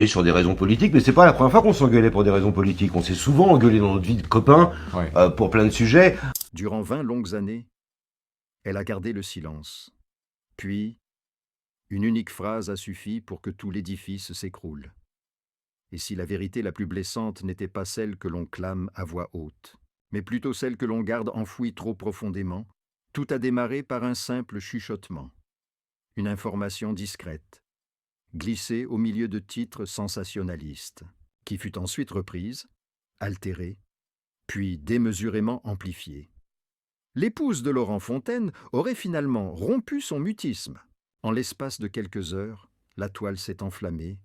Et sur des raisons politiques, mais c'est pas la première fois qu'on s'engueulait pour des raisons politiques. On s'est souvent engueulé dans notre vie de copains Ouais. pour plein de sujets. Durant 20 longues années, elle a gardé le silence. Puis, une unique phrase a suffi pour que tout l'édifice s'écroule. Et si la vérité la plus blessante n'était pas celle que l'on clame à voix haute, mais plutôt celle que l'on garde enfouie trop profondément, tout a démarré par un simple chuchotement. Une information discrète, glissée au milieu de titres sensationnalistes, qui fut ensuite reprise, altérée, puis démesurément amplifiée. L'épouse de Laurent Fontaine aurait finalement rompu son mutisme. En l'espace de quelques heures, la toile s'est enflammée,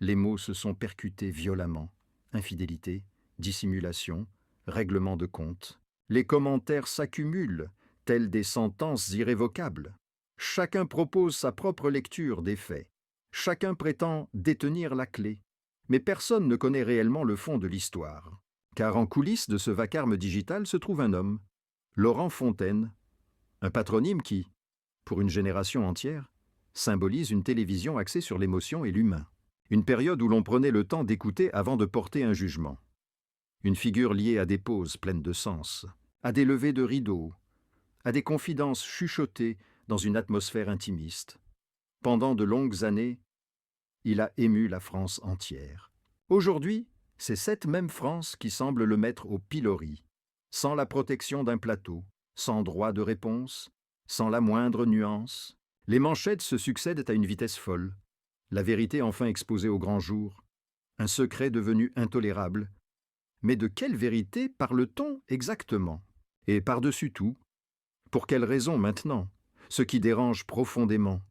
les mots se sont percutés violemment. Infidélité, dissimulation, règlement de compte. Les commentaires s'accumulent, tels des sentences irrévocables. Chacun propose sa propre lecture des faits. Chacun prétend détenir la clé. Mais personne ne connaît réellement le fond de l'histoire. Car en coulisses de ce vacarme digital se trouve un homme, Laurent Fontaine, un patronyme qui, pour une génération entière, symbolise une télévision axée sur l'émotion et l'humain. Une période où l'on prenait le temps d'écouter avant de porter un jugement. Une figure liée à des pauses pleines de sens, à des levées de rideaux, à des confidences chuchotées dans une atmosphère intimiste. Pendant de longues années, il a ému la France entière. Aujourd'hui, c'est cette même France qui semble le mettre au pilori, sans la protection d'un plateau, sans droit de réponse, sans la moindre nuance. Les manchettes se succèdent à une vitesse folle. La vérité enfin exposée au grand jour. Un secret devenu intolérable. Mais de quelle vérité parle-t-on exactement? Et par-dessus tout, pour quelle raison maintenant? Ce qui dérange profondément.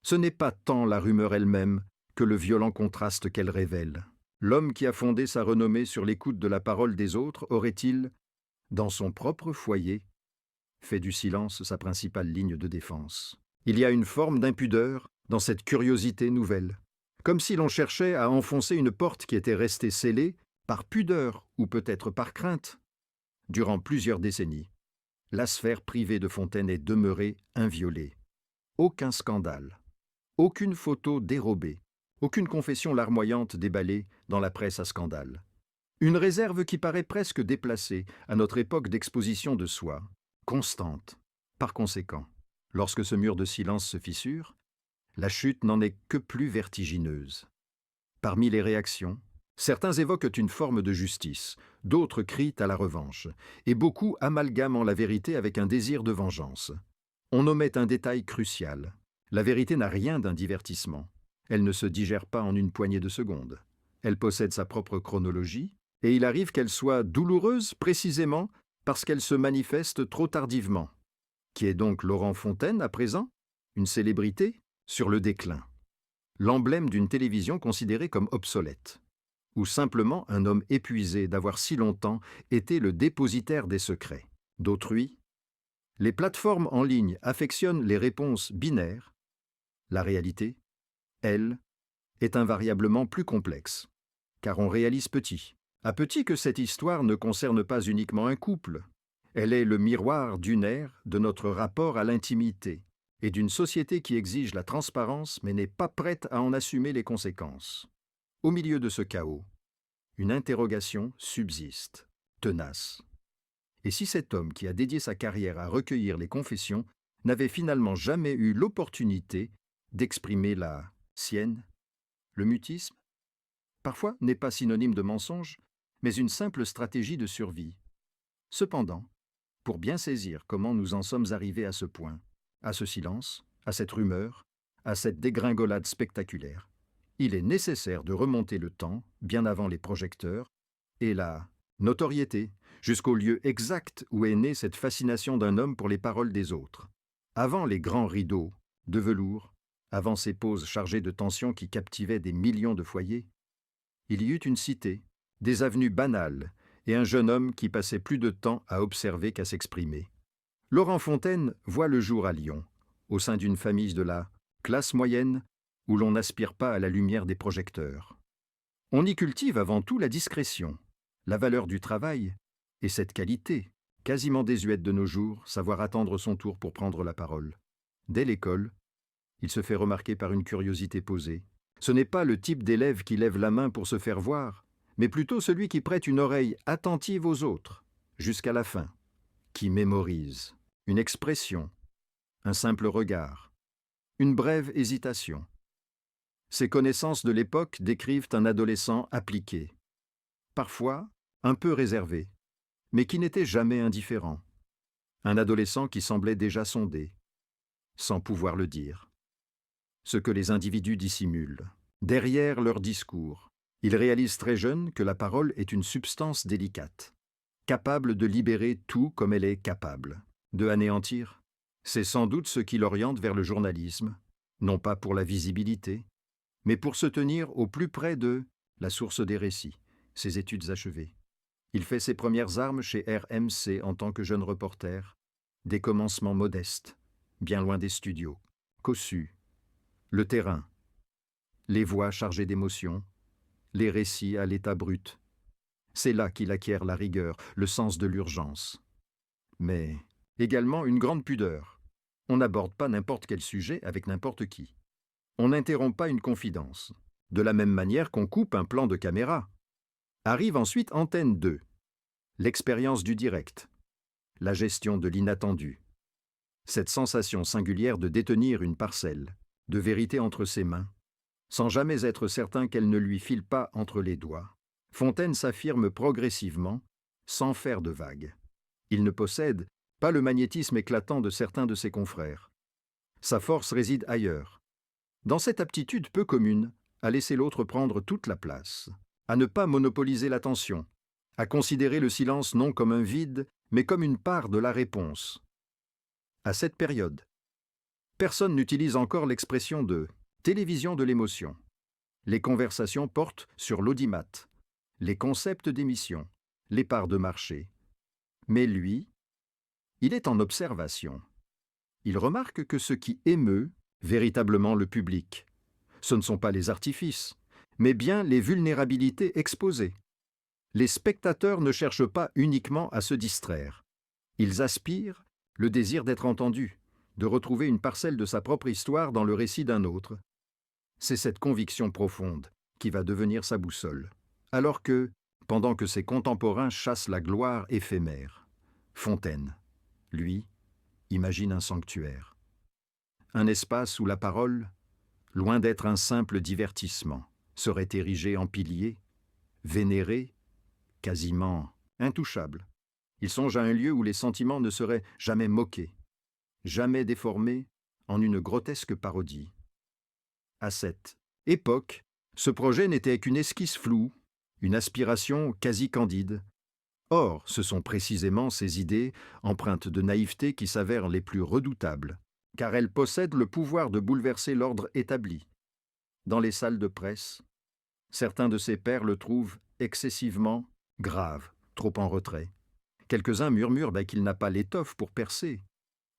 Ce n'est pas tant la rumeur elle-même que le violent contraste qu'elle révèle. L'homme qui a fondé sa renommée sur l'écoute de la parole des autres aurait-il, dans son propre foyer, fait du silence sa principale ligne de défense? Il y a une forme d'impudeur dans cette curiosité nouvelle, comme si l'on cherchait à enfoncer une porte qui était restée scellée par pudeur ou peut-être par crainte. Durant plusieurs décennies, la sphère privée de Fontaine est demeurée inviolée. Aucun scandale, aucune photo dérobée, aucune confession larmoyante déballée dans la presse à scandale. Une réserve qui paraît presque déplacée à notre époque d'exposition de soi, constante. Par conséquent, lorsque ce mur de silence se fissure, la chute n'en est que plus vertigineuse. Parmi les réactions, certains évoquent une forme de justice, d'autres crient à la revanche, et beaucoup amalgament la vérité avec un désir de vengeance. On omet un détail crucial. La vérité n'a rien d'un divertissement. Elle ne se digère pas en une poignée de secondes. Elle possède sa propre chronologie, et il arrive qu'elle soit douloureuse précisément parce qu'elle se manifeste trop tardivement. Qui est donc Laurent Fontaine à présent? Une célébrité sur le déclin. L'emblème d'une télévision considérée comme obsolète. Ou simplement un homme épuisé d'avoir si longtemps été le dépositaire des secrets d'autrui. Les plateformes en ligne affectionnent les réponses binaires. La réalité, elle, est invariablement plus complexe, car on réalise petit. À petit que cette histoire ne concerne pas uniquement un couple. Elle est le miroir d'une ère de notre rapport à l'intimité et d'une société qui exige la transparence mais n'est pas prête à en assumer les conséquences. Au milieu de ce chaos, une interrogation subsiste, tenace. Et si cet homme qui a dédié sa carrière à recueillir les confessions n'avait finalement jamais eu l'opportunité d'exprimer la sienne? Le mutisme, parfois, n'est pas synonyme de mensonge, mais une simple stratégie de survie. Cependant, pour bien saisir comment nous en sommes arrivés à ce point, à ce silence, à cette rumeur, à cette dégringolade spectaculaire, il est nécessaire de remonter le temps, bien avant les projecteurs, et la notoriété, jusqu'au lieu exact où est née cette fascination d'un homme pour les paroles des autres. Avant les grands rideaux de velours, avant ces poses chargées de tensions qui captivaient des millions de foyers, il y eut une cité, des avenues banales, et un jeune homme qui passait plus de temps à observer qu'à s'exprimer. Laurent Fontaine voit le jour à Lyon, au sein d'une famille de la classe moyenne où l'on n'aspire pas à la lumière des projecteurs. On y cultive avant tout la discrétion, la valeur du travail et cette qualité, quasiment désuète de nos jours, savoir attendre son tour pour prendre la parole. Dès l'école, il se fait remarquer par une curiosité posée, Ce n'est pas le type d'élève qui lève la main pour se faire voir, mais plutôt celui qui prête une oreille attentive aux autres, jusqu'à la fin, qui mémorise une expression, un simple regard, une brève hésitation. Ces connaissances de l'époque décrivent un adolescent appliqué, parfois un peu réservé, mais qui n'était jamais indifférent. Un adolescent qui semblait déjà sonder, sans pouvoir le dire. Ce que les individus dissimulent, derrière leur discours. Ils réalisent très jeunes que la parole est une substance délicate, capable de libérer tout comme elle est capable, de anéantir. C'est sans doute ce qui l'oriente vers le journalisme, non pas pour la visibilité, mais pour se tenir au plus près de la source des récits, ses études achevées. Il fait ses premières armes chez RMC en tant que jeune reporter, des commencements modestes, bien loin des studios, cossus, le terrain, les voix chargées d'émotions, les récits à l'état brut. C'est là qu'il acquiert la rigueur, le sens de l'urgence. Mais également une grande pudeur. On n'aborde pas n'importe quel sujet avec n'importe qui. On n'interrompt pas une confidence, de la même manière qu'on coupe un plan de caméra. Arrive ensuite Antenne 2, l'expérience du direct, la gestion de l'inattendu. Cette sensation singulière de détenir une parcelle, de vérité entre ses mains, sans jamais être certain qu'elle ne lui file pas entre les doigts. Fontaine s'affirme progressivement, sans faire de vagues. Il ne possède pas le magnétisme éclatant de certains de ses confrères. Sa force réside ailleurs, dans cette aptitude peu commune à laisser l'autre prendre toute la place, à ne pas monopoliser l'attention, à considérer le silence non comme un vide, mais comme une part de la réponse. À cette période, personne n'utilise encore l'expression de télévision de l'émotion. Les conversations portent sur l'audimat, les concepts d'émission, les parts de marché. Mais lui, il est en observation. Il remarque que ce qui émeut véritablement le public, ce ne sont pas les artifices, mais bien les vulnérabilités exposées. Les spectateurs ne cherchent pas uniquement à se distraire. Ils aspirent le désir d'être entendus, de retrouver une parcelle de sa propre histoire dans le récit d'un autre. C'est cette conviction profonde qui va devenir sa boussole. Alors que, pendant que ses contemporains chassent la gloire éphémère, Fontaine, lui, imagine un sanctuaire. Un espace où la parole, loin d'être un simple divertissement, serait érigée en pilier, vénérée, quasiment intouchable. Il songe à un lieu où les sentiments ne seraient jamais moqués, jamais déformés en une grotesque parodie. À cette époque, ce projet n'était qu'une esquisse floue, une aspiration quasi candide. Or, ce sont précisément ces idées, empreintes de naïveté, qui s'avèrent les plus redoutables, car elles possèdent le pouvoir de bouleverser l'ordre établi. Dans les salles de presse, certains de ses pairs le trouvent excessivement grave, trop en retrait. Quelques-uns murmurent qu'il n'a pas l'étoffe pour percer.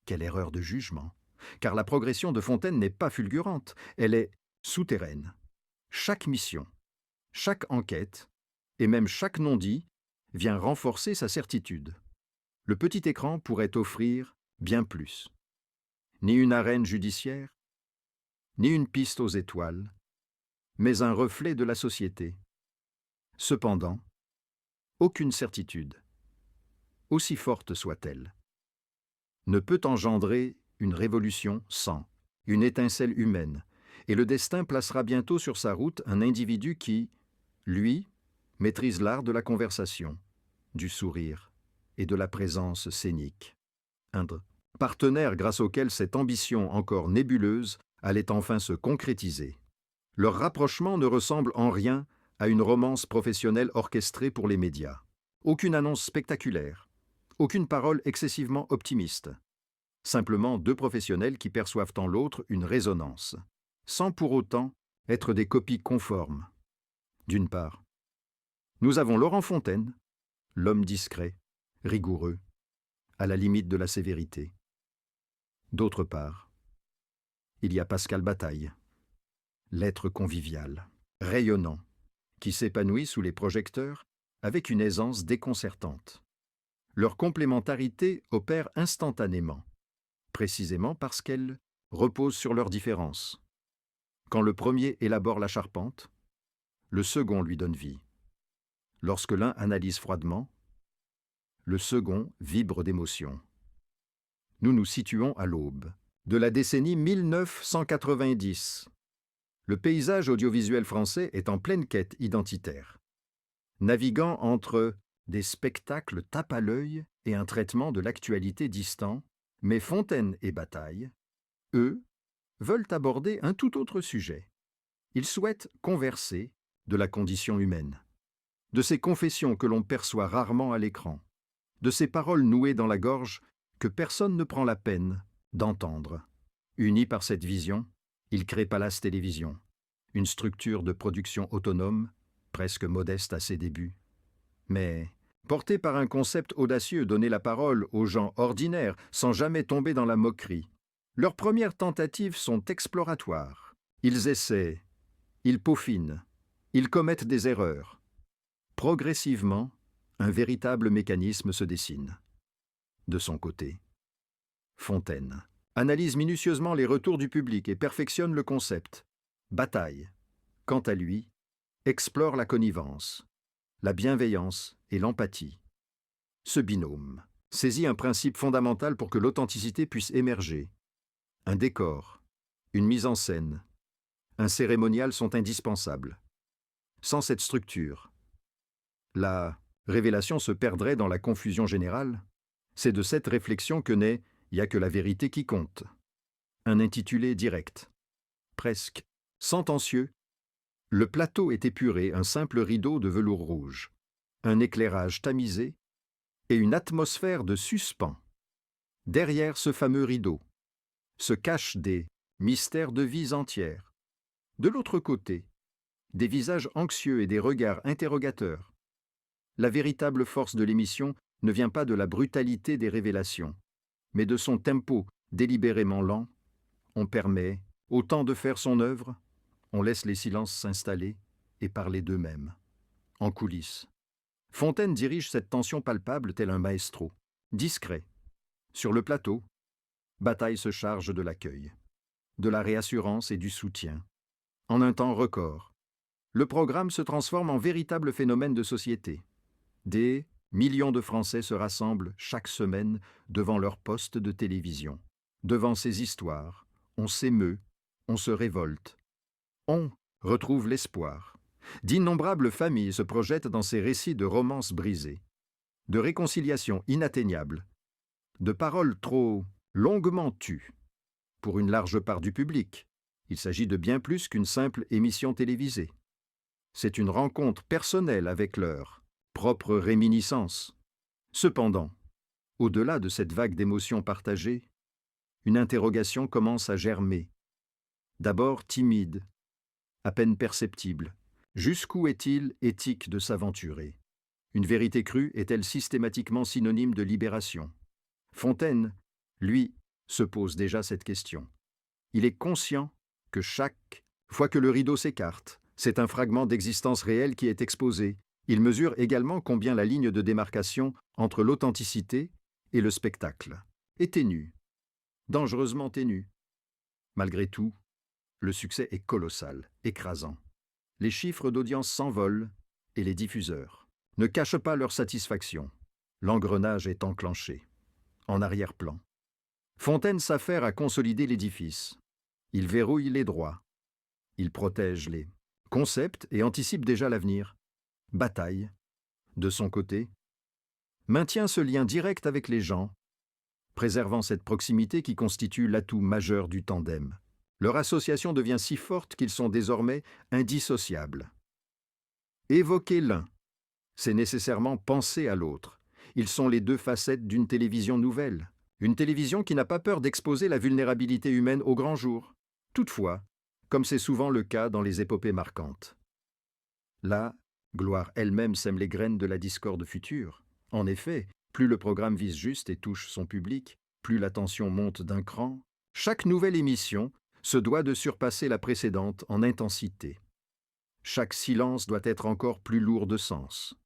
Quelle erreur de jugement! Car la progression de Fontaine n'est pas fulgurante, elle est souterraine. Chaque mission, chaque enquête, et même chaque non-dit, vient renforcer sa certitude. Le petit écran pourrait offrir bien plus. Ni une arène judiciaire, ni une piste aux étoiles, mais un reflet de la société. Cependant, aucune certitude, aussi forte soit-elle, ne peut engendrer une révolution sans une étincelle humaine, et le destin placera bientôt sur sa route un individu qui, lui, maîtrise l'art de la conversation, du sourire et de la présence scénique. Un partenaire grâce auquel cette ambition encore nébuleuse allait enfin se concrétiser. Leur rapprochement ne ressemble en rien à une romance professionnelle orchestrée pour les médias. Aucune annonce spectaculaire, aucune parole excessivement optimiste. Simplement deux professionnels qui perçoivent en l'autre une résonance, sans pour autant être des copies conformes. D'une part, nous avons Laurent Fontaine, l'homme discret, rigoureux, à la limite de la sévérité. D'autre part, il y a Pascal Bataille, l'être convivial, rayonnant, qui s'épanouit sous les projecteurs avec une aisance déconcertante. Leur complémentarité opère instantanément, précisément parce qu'elle repose sur leurs différences. Quand le premier élabore la charpente, le second lui donne vie. Lorsque l'un analyse froidement, le second vibre d'émotion. Nous nous situons à l'aube de la décennie 1990. Le paysage audiovisuel français est en pleine quête identitaire. Naviguant entre des spectacles tape à l'œil et un traitement de l'actualité distant, mais Fontaine et Bataille, eux, veulent aborder un tout autre sujet. Ils souhaitent converser de la condition humaine, de ces confessions que l'on perçoit rarement à l'écran, de ces paroles nouées dans la gorge que personne ne prend la peine d'entendre. Unis par cette vision, ils créent Palace Télévision, une structure de production autonome, presque modeste à ses débuts. Mais, portés par un concept audacieux, donner la parole aux gens ordinaires sans jamais tomber dans la moquerie, leurs premières tentatives sont exploratoires. Ils essaient, ils peaufinent, ils commettent des erreurs. Progressivement, un véritable mécanisme se dessine. De son côté, Fontaine analyse minutieusement les retours du public et perfectionne le concept. Bataille, quant à lui, explore la connivence, la bienveillance et l'empathie. Ce binôme saisit un principe fondamental pour que l'authenticité puisse émerger. Un décor, une mise en scène, un cérémonial sont indispensables. Sans cette structure, la révélation se perdrait dans la confusion générale. C'est de cette réflexion que naît « Y a que la vérité qui compte ». Un intitulé direct, presque sentencieux. Le plateau est épuré, un simple rideau de velours rouge, un éclairage tamisé et une atmosphère de suspens. Derrière ce fameux rideau se cachent des mystères de vies entières. De l'autre côté, des visages anxieux et des regards interrogateurs. La véritable force de l'émission ne vient pas de la brutalité des révélations, mais de son tempo délibérément lent. On permet au temps de faire son œuvre, on laisse les silences s'installer et parler d'eux-mêmes. En coulisses, Fontaine dirige cette tension palpable tel un maestro, discret. Sur le plateau, Bataille se charge de l'accueil, de la réassurance et du soutien. En un temps record, le programme se transforme en véritable phénomène de société. Des millions de Français se rassemblent chaque semaine devant leur poste de télévision. Devant ces histoires, on s'émeut, on se révolte. On retrouve l'espoir. D'innombrables familles se projettent dans ces récits de romances brisées, de réconciliations inatteignables, de paroles trop longuement tues. Pour une large part du public, il s'agit de bien plus qu'une simple émission télévisée. C'est une rencontre personnelle avec leur propre réminiscence. Cependant, au-delà de cette vague d'émotions partagées, une interrogation commence à germer. D'abord timide, à peine perceptible. Jusqu'où est-il éthique de s'aventurer? Une vérité crue est-elle systématiquement synonyme de libération? Fontaine, lui, se pose déjà cette question. Il est conscient que chaque fois que le rideau s'écarte, c'est un fragment d'existence réelle qui est exposé. Il mesure également combien la ligne de démarcation entre l'authenticité et le spectacle est ténue, dangereusement ténue. Malgré tout, le succès est colossal, écrasant. Les chiffres d'audience s'envolent et les diffuseurs ne cachent pas leur satisfaction. L'engrenage est enclenché. En arrière-plan, Fontaine s'affaire à consolider l'édifice. Il verrouille les droits. Il protège les concepts et anticipe déjà l'avenir. Bataille, de son côté, maintient ce lien direct avec les gens, préservant cette proximité qui constitue l'atout majeur du tandem. Leur association devient si forte qu'ils sont désormais indissociables. Évoquer l'un, c'est nécessairement penser à l'autre. Ils sont les deux facettes d'une télévision nouvelle, une télévision qui n'a pas peur d'exposer la vulnérabilité humaine au grand jour. Toutefois, comme c'est souvent le cas dans les épopées marquantes. La gloire elle-même sème les graines de la discorde future. En effet, plus le programme vise juste et touche son public, plus la tension monte d'un cran. Chaque nouvelle émission se doit de surpasser la précédente en intensité. Chaque silence doit être encore plus lourd de sens.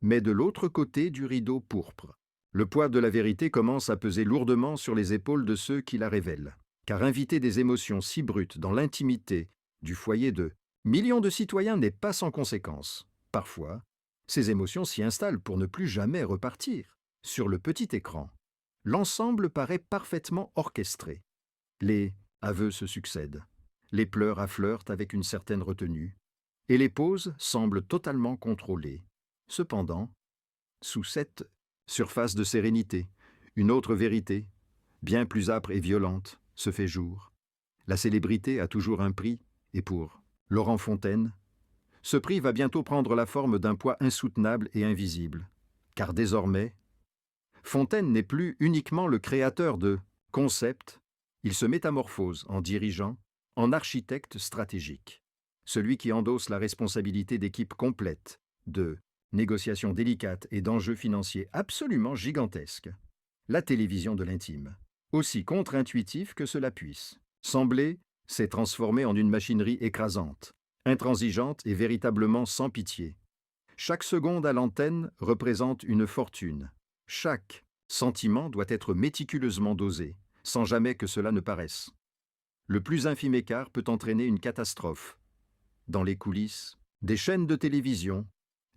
Mais de l'autre côté du rideau pourpre, le poids de la vérité commence à peser lourdement sur les épaules de ceux qui la révèlent. car inviter des émotions si brutes dans l'intimité du foyer de millions de citoyens n'est pas sans conséquence. Parfois, ces émotions s'y installent pour ne plus jamais repartir. Sur le petit écran, l'ensemble paraît parfaitement orchestré. Les aveux se succèdent, les pleurs affleurent avec une certaine retenue, et les pauses semblent totalement contrôlées. Cependant, sous cette surface de sérénité, une autre vérité, bien plus âpre et violente, se fait jour. La célébrité a toujours un prix, et pour Laurent Fontaine, ce prix va bientôt prendre la forme d'un poids insoutenable et invisible, car désormais, Fontaine n'est plus uniquement le créateur de concepts, il se métamorphose en dirigeant, en architecte stratégique, celui qui endosse la responsabilité d'équipes complètes, de négociations délicates et d'enjeux financiers absolument gigantesques. La télévision de l'intime, aussi contre-intuitif que cela puisse sembler, s'est transformée en une machinerie écrasante, intransigeante et véritablement sans pitié. Chaque seconde à l'antenne représente une fortune. Chaque sentiment doit être méticuleusement dosé, sans jamais que cela ne paraisse. Le plus infime écart peut entraîner une catastrophe. Dans les coulisses, des chaînes de télévision,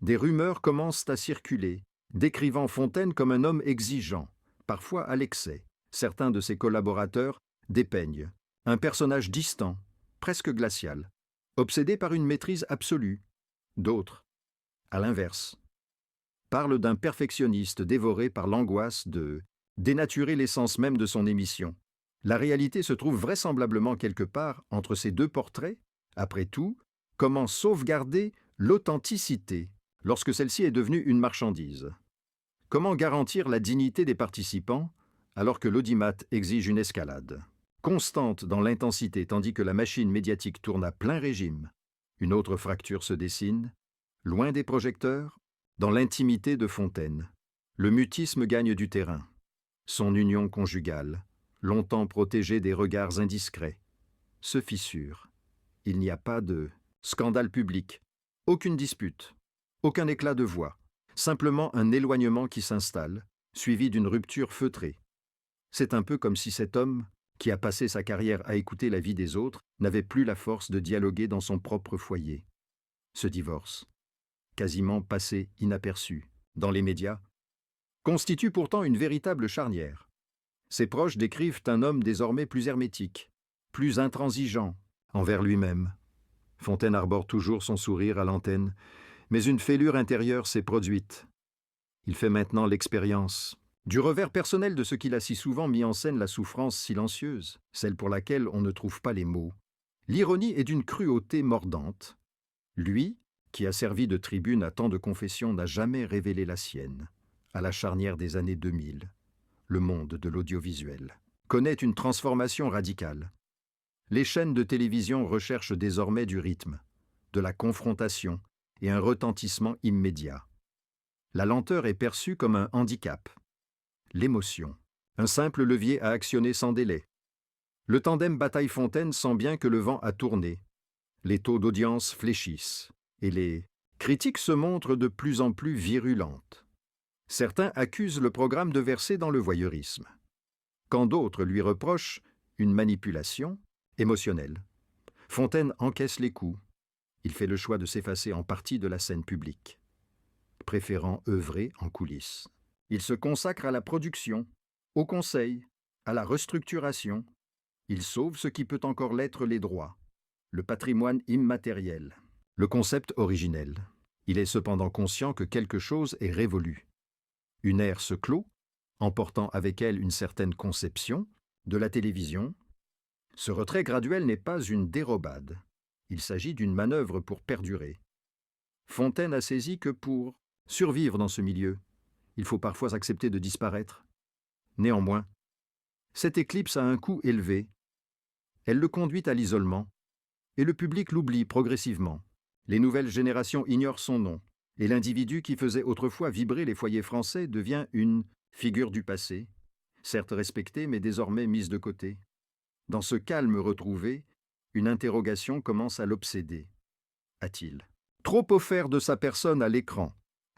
des rumeurs commencent à circuler, décrivant Fontaine comme un homme exigeant, parfois à l'excès. Certains de ses collaborateurs dépeignent un personnage distant, presque glacial, obsédé par une maîtrise absolue. D'autres, à l'inverse, parlent d'un perfectionniste dévoré par l'angoisse de dénaturer l'essence même de son émission. La réalité se trouve vraisemblablement quelque part entre ces deux portraits. Après tout, comment sauvegarder l'authenticité lorsque celle-ci est devenue une marchandise? Comment garantir la dignité des participants alors que l'audimat exige une escalade constante dans l'intensité tandis que la machine médiatique tourne à plein régime? Une autre fracture se dessine, loin des projecteurs, dans l'intimité de Fontaine. Le mutisme gagne du terrain. Son union conjugale, longtemps protégée des regards indiscrets, se fissure. Il n'y a pas de scandale public, aucune dispute, aucun éclat de voix, simplement un éloignement qui s'installe, suivi d'une rupture feutrée. C'est un peu comme si cet homme, qui a passé sa carrière à écouter la vie des autres, n'avait plus la force de dialoguer dans son propre foyer. Ce divorce, quasiment passé inaperçu dans les médias, constitue pourtant une véritable charnière. Ses proches décrivent un homme désormais plus hermétique, plus intransigeant envers lui-même. Fontaine arbore toujours son sourire à l'antenne, mais une fêlure intérieure s'est produite. Il fait maintenant l'expérience du revers personnel de ce qu'il a si souvent mis en scène la souffrance silencieuse, celle pour laquelle on ne trouve pas les mots. L'ironie est d'une cruauté mordante. Lui, qui a servi de tribune à tant de confessions, n'a jamais révélé la sienne. À la charnière des années 2000, le monde de l'audiovisuel connaît une transformation radicale. Les chaînes de télévision recherchent désormais du rythme, de la confrontation et un retentissement immédiat. La lenteur est perçue comme un handicap. L'émotion, un simple levier à actionner sans délai. Le tandem Bataille-Fontaine sent bien que le vent a tourné. Les taux d'audience fléchissent et les critiques se montrent de plus en plus virulentes. Certains accusent le programme de verser dans le voyeurisme, quand d'autres lui reprochent une manipulation émotionnelle. Fontaine encaisse les coups. Il fait le choix de s'effacer en partie de la scène publique, préférant œuvrer en coulisses. Il se consacre à la production, au conseil, à la restructuration. Il sauve ce qui peut encore l'être les droits, le patrimoine immatériel, le concept originel. Il est cependant conscient que quelque chose est révolu. Une ère se clôt, emportant avec elle une certaine conception de la télévision. Ce retrait graduel n'est pas une dérobade. Il s'agit d'une manœuvre pour perdurer. Fontaine a saisi que pour survivre dans ce milieu, il faut parfois accepter de disparaître. Néanmoins, cette éclipse a un coût élevé. Elle le conduit à l'isolement, et le public l'oublie progressivement. Les nouvelles générations ignorent son nom, et l'individu qui faisait autrefois vibrer les foyers français devient une figure du passé, certes respectée mais désormais mise de côté. Dans ce calme retrouvé, une interrogation commence à l'obséder. A-t-il trop offert de sa personne à l'écran?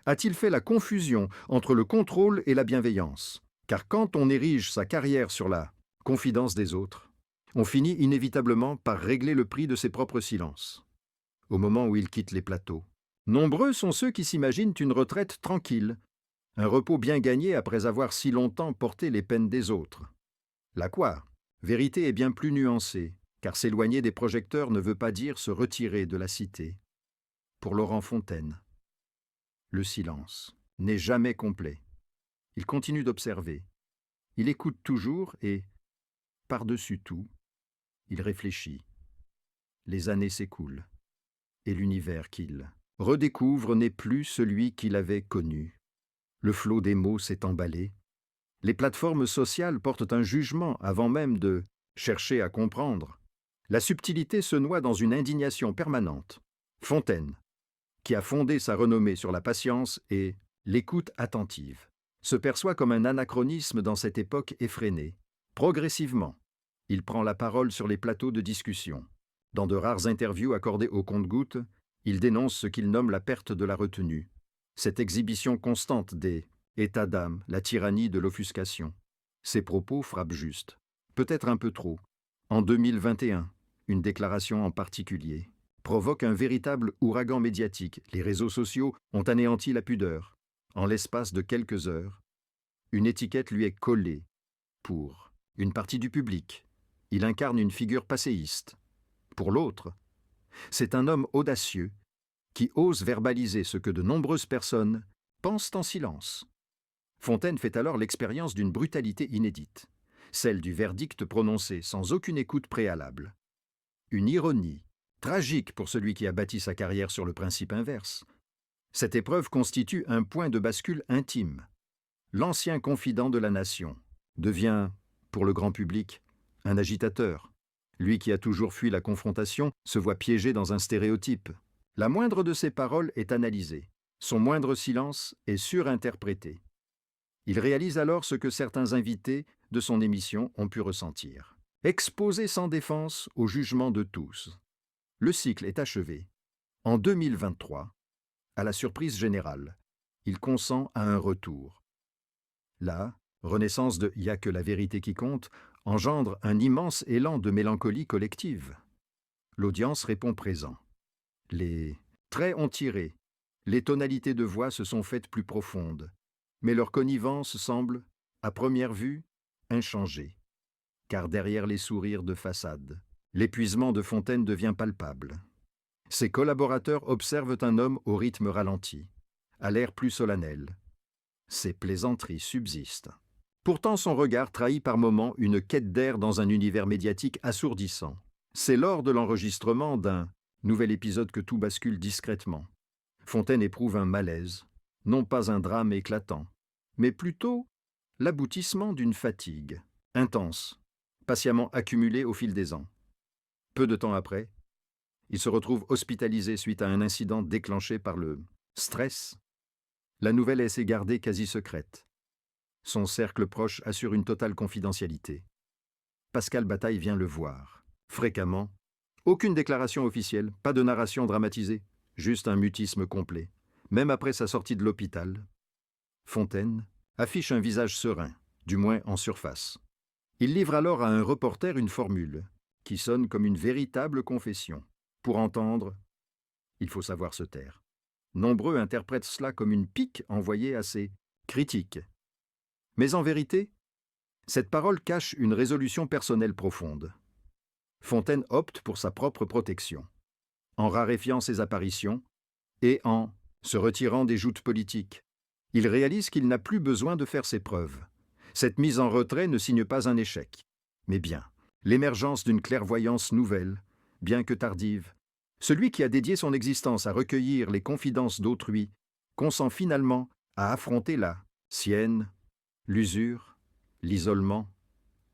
A-t-il fait la confusion entre le contrôle et la bienveillance? Car quand on érige sa carrière sur la confidence des autres, On finit inévitablement par régler le prix de ses propres silences. Au moment où il quitte les plateaux, nombreux sont ceux qui s'imaginent une retraite tranquille, un repos bien gagné après avoir si longtemps porté les peines des autres. La vérité est bien plus nuancée, car s'éloigner des projecteurs ne veut pas dire se retirer de la cité. Pour Laurent Fontaine, le silence n'est jamais complet. Il continue d'observer. Il écoute toujours et, par-dessus tout, il réfléchit. Les années s'écoulent, et l'univers qu'il redécouvre n'est plus celui qu'il avait connu. Le flot des mots s'est emballé. Les plateformes sociales portent un jugement avant même de chercher à comprendre. La subtilité se noie dans une indignation permanente. Fontaine, qui a fondé sa renommée sur la patience et l'écoute attentive, se perçoit comme un anachronisme dans cette époque effrénée. Progressivement, il prend la parole sur les plateaux de discussion. Dans de rares interviews accordées au compte-gouttes, il dénonce ce qu'il nomme la perte de la retenue, cette exhibition constante des états d'âme, la tyrannie de l'offuscation. Ses propos frappent juste, peut-être un peu trop. En 2021, une déclaration en particulier provoque un véritable ouragan médiatique. Les réseaux sociaux ont anéanti la pudeur. En l'espace de quelques heures, une étiquette lui est collée. Pour une partie du public, il incarne une figure passéiste. Pour l'autre, c'est un homme audacieux qui ose verbaliser ce que de nombreuses personnes pensent en silence. Fontaine fait alors l'expérience d'une brutalité inédite, celle du verdict prononcé sans aucune écoute préalable. Une ironie, tragique pour celui qui a bâti sa carrière sur le principe inverse. Cette épreuve constitue un point de bascule intime. L'ancien confident de la nation devient, pour le grand public, un agitateur. Lui qui a toujours fui la confrontation se voit piégé dans un stéréotype. La moindre de ses paroles est analysée. Son moindre silence est surinterprété. Il réalise alors ce que certains invités de son émission ont pu ressentir. Exposé sans défense au jugement de tous. Le cycle est achevé. En 2023, à la surprise générale, il consent à un retour. La renaissance de « Y a que la vérité qui compte » engendre un immense élan de mélancolie collective. L'audience répond présent. Les traits ont tiré, les tonalités de voix se sont faites plus profondes, mais leur connivence semble, à première vue, inchangée. Car derrière les sourires de façade, l'épuisement de Fontaine devient palpable. Ses collaborateurs observent un homme au rythme ralenti, à l'air plus solennel. Ses plaisanteries subsistent. Pourtant son regard trahit par moments une quête d'air dans un univers médiatique assourdissant. C'est lors de l'enregistrement d'un nouvel épisode que tout bascule discrètement. Fontaine éprouve un malaise, non pas un drame éclatant, mais plutôt l'aboutissement d'une fatigue, intense, patiemment accumulée au fil des ans. Peu de temps après, il se retrouve hospitalisé suite à un incident déclenché par le stress. La nouvelle s'est gardée quasi secrète. Son cercle proche assure une totale confidentialité. Pascal Bataille vient le voir, fréquemment. Aucune déclaration officielle, pas de narration dramatisée, juste un mutisme complet. Même après sa sortie de l'hôpital, Fontaine affiche un visage serein, du moins en surface. Il livre alors à un reporter une formule qui sonne comme une véritable confession. Pour entendre, il faut savoir se taire. Nombreux interprètent cela comme une pique envoyée à ses critiques. Mais en vérité, cette parole cache une résolution personnelle profonde. Fontaine opte pour sa propre protection, en raréfiant ses apparitions et en se retirant des joutes politiques. Il réalise qu'il n'a plus besoin de faire ses preuves. Cette mise en retrait ne signe pas un échec, mais bien l'émergence d'une clairvoyance nouvelle, bien que tardive. Celui qui a dédié son existence à recueillir les confidences d'autrui consent finalement à affronter la sienne, l'usure, l'isolement,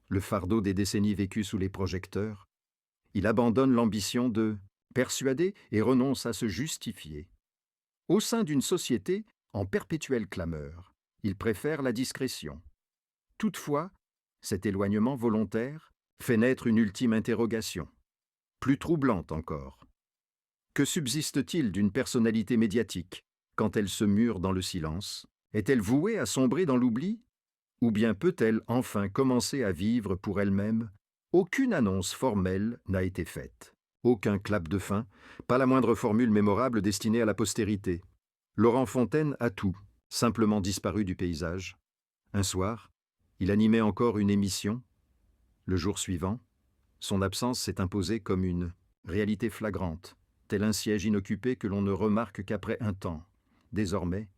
le fardeau des décennies vécues sous les projecteurs. Il abandonne l'ambition de persuader et renonce à se justifier. Au sein d'une société en perpétuelle clameur, il préfère la discrétion. Toutefois, cet éloignement volontaire fait naître une ultime interrogation, plus troublante encore. Que subsiste-t-il d'une personnalité médiatique quand elle se mure dans le silence? Est-elle vouée à sombrer dans l'oubli? Ou bien peut-elle enfin commencer à vivre pour elle-même Aucune annonce formelle n'a été faite. Aucun clap de fin, pas la moindre formule mémorable destinée à la postérité. Laurent Fontaine a tout, simplement disparu du paysage. Un soir, il animait encore une émission. Le jour suivant, son absence s'est imposée comme une réalité flagrante, tel un siège inoccupé que l'on ne remarque qu'après un temps. Désormais,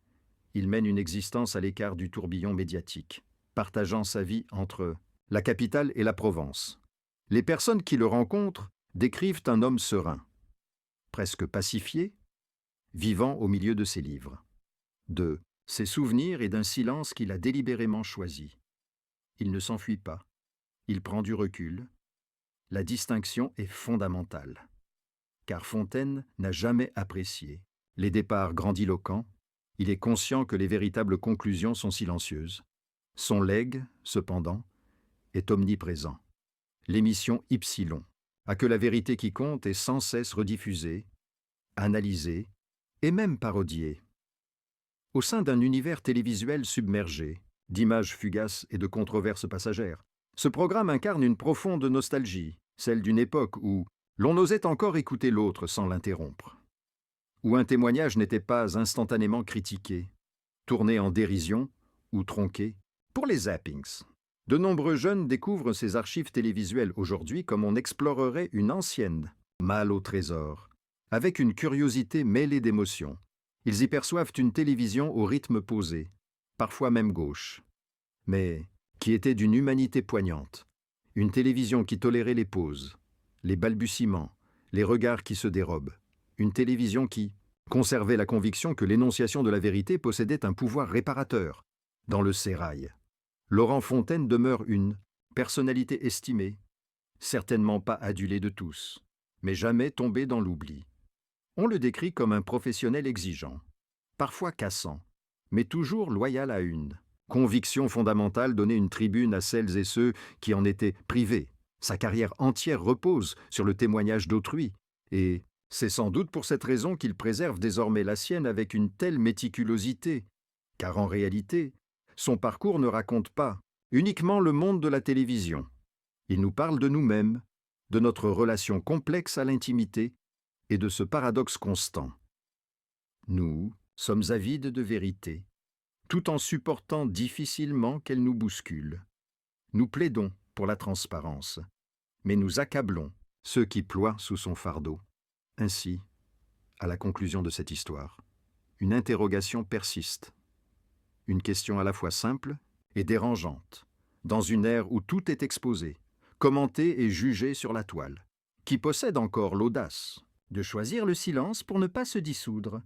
il mène une existence à l'écart du tourbillon médiatique, partageant sa vie entre la capitale et la Provence. Les personnes qui le rencontrent décrivent un homme serein, presque pacifié, vivant au milieu de ses livres, de ses souvenirs et d'un silence qu'il a délibérément choisi. Il ne s'enfuit pas, il prend du recul. La distinction est fondamentale, car Fontaine n'a jamais apprécié les départs grandiloquents. Il est conscient que les véritables conclusions sont silencieuses. Son legs, cependant, est omniprésent. L'émission Ypsilon a que la vérité qui compte est sans cesse rediffusée, analysée et même parodiée. Au sein d'un univers télévisuel submergé, d'images fugaces et de controverses passagères, ce programme incarne une profonde nostalgie, celle d'une époque où l'on osait encore écouter l'autre sans l'interrompre, où un témoignage n'était pas instantanément critiqué, tourné en dérision ou tronqué pour les zappings. De nombreux jeunes découvrent ces archives télévisuelles aujourd'hui comme on explorerait une ancienne malle au trésor, avec une curiosité mêlée d'émotions. Ils y perçoivent une télévision au rythme posé, parfois même gauche, mais qui était d'une humanité poignante. Une télévision qui tolérait les pauses, les balbutiements, les regards qui se dérobent. Une télévision qui conservait la conviction que l'énonciation de la vérité possédait un pouvoir réparateur. Dans le sérail, Laurent Fontaine demeure une personnalité estimée, certainement pas adulée de tous, mais jamais tombée dans l'oubli. On le décrit comme un professionnel exigeant, parfois cassant, mais toujours loyal à une conviction fondamentale, donner une tribune à celles et ceux qui en étaient privés. Sa carrière entière repose sur le témoignage d'autrui, et c'est sans doute pour cette raison qu'il préserve désormais la sienne avec une telle méticulosité, car en réalité, son parcours ne raconte pas uniquement le monde de la télévision. Il nous parle de nous-mêmes, de notre relation complexe à l'intimité et de ce paradoxe constant. Nous sommes avides de vérité, tout en supportant difficilement qu'elle nous bouscule. Nous plaidons pour la transparence, mais nous accablons ceux qui ploient sous son fardeau. Ainsi, à la conclusion de cette histoire, une interrogation persiste. Une question à la fois simple et dérangeante, dans une ère où tout est exposé, commenté et jugé sur la toile, qui possède encore l'audace de choisir le silence pour ne pas se dissoudre.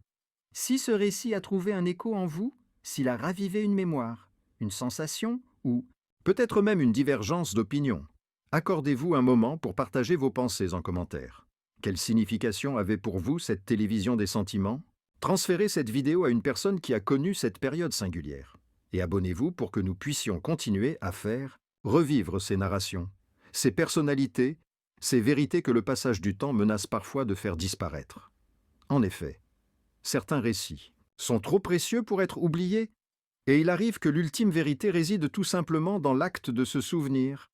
Si ce récit a trouvé un écho en vous, s'il a ravivé une mémoire, une sensation ou peut-être même une divergence d'opinion, accordez-vous un moment pour partager vos pensées en commentaire. Quelle signification avait pour vous cette télévision des sentiments ? Transférez cette vidéo à une personne qui a connu cette période singulière. Et abonnez-vous pour que nous puissions continuer à faire revivre ces narrations, ces personnalités, ces vérités que le passage du temps menace parfois de faire disparaître. En effet, certains récits sont trop précieux pour être oubliés, et il arrive que l'ultime vérité réside tout simplement dans l'acte de se souvenir